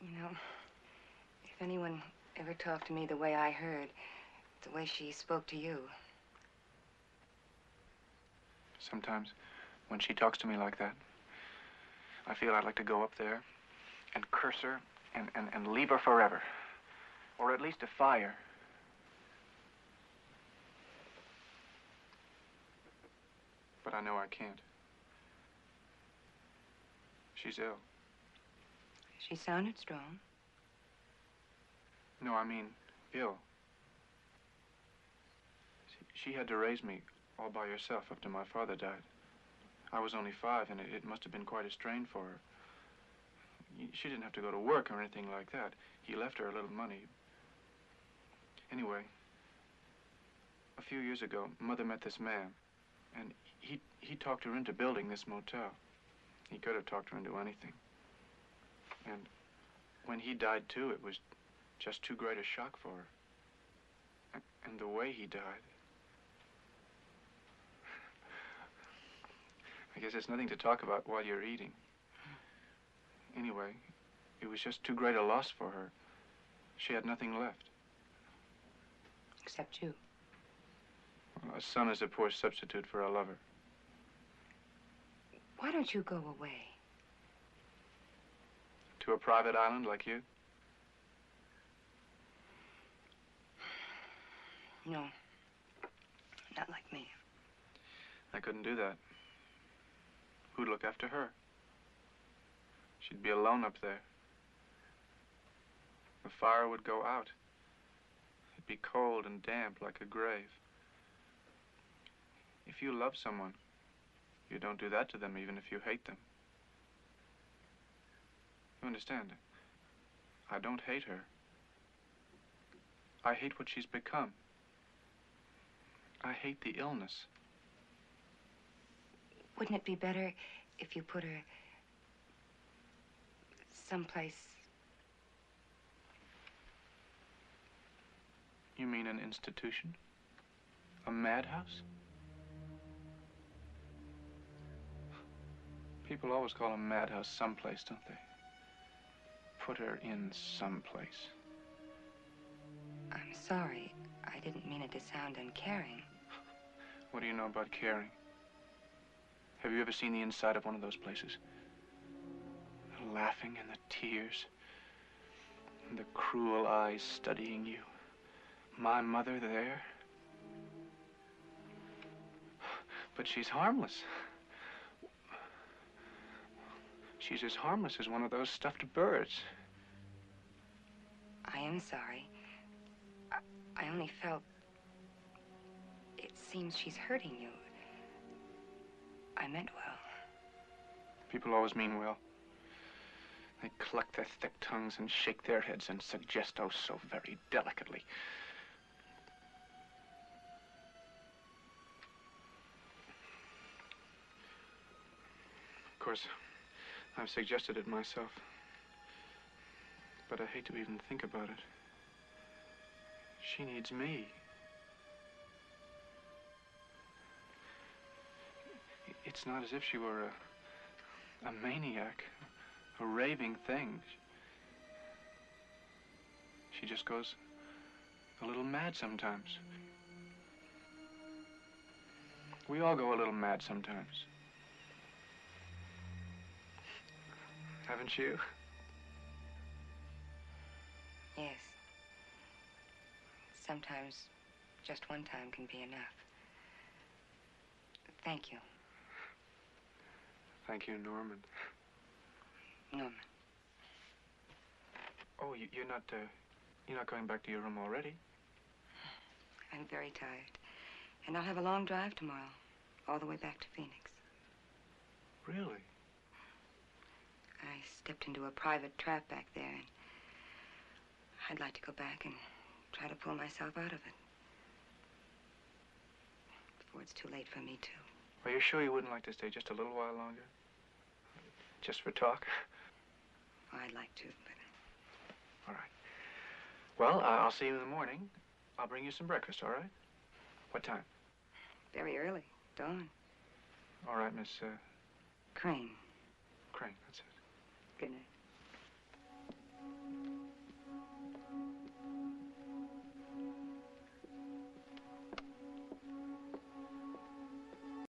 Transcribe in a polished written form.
You know, if anyone ever talked to me the way I heard, the way she spoke to you. Sometimes, when she talks to me like that, I feel I'd like to go up there and curse her and leave her forever. Or at least defy her. But I know I can't. She's ill. She sounded strong. No, I mean, ill. She had to raise me all by herself after my father died. I was only 5, and it must have been quite a strain for her. She didn't have to go to work or anything like that. He left her a little money. Anyway, a few years ago, Mother met this man, and he talked her into building this motel. He could have talked her into anything. And when he died, too, it was just too great a shock for her. And the way he died. I guess it's nothing to talk about while you're eating. Anyway, it was just too great a loss for her. She had nothing left. Except you. Well, a son is a poor substitute for a lover. Why don't you go away? To a private island like you? No. Not like me. I couldn't do that. Who'd look after her? She'd be alone up there. The fire would go out. It'd be cold and damp like a grave. If you love someone, you don't do that to them even if you hate them. You understand? I don't hate her. I hate what she's become. I hate the illness. Wouldn't it be better if you put her someplace? You mean an institution? A madhouse? People always call a madhouse someplace, don't they? Put her in someplace. I'm sorry. I didn't mean it to sound uncaring. What do you know about caring? Have you ever seen the inside of one of those places? The laughing and the tears. And the cruel eyes studying you. My mother there. But she's harmless. She's as harmless as one of those stuffed birds. I am sorry. I only felt... It seems she's hurting you. I meant well. People always mean well. They cluck their thick tongues and shake their heads and suggest, oh, so very delicately. Of course, I've suggested it myself. But I hate to even think about it. She needs me. It's not as if she were a maniac, a raving thing. She just goes a little mad sometimes. We all go a little mad sometimes. Haven't you? Yes. Sometimes just one time can be enough. Thank you. Thank you, Norman. Norman. Oh, you're not going back to your room already? I'm very tired. And I'll have a long drive tomorrow, all the way back to Phoenix. Really? I stepped into a private trap back there, and I'd like to go back and try to pull myself out of it. Before it's too late for me, too. Are you sure you wouldn't like to stay just a little while longer? Just for talk? I'd like to, but... All right. Well, I'll see you in the morning. I'll bring you some breakfast, all right? What time? Very early. Dawn. All right, Miss, Crane. Crane, that's it.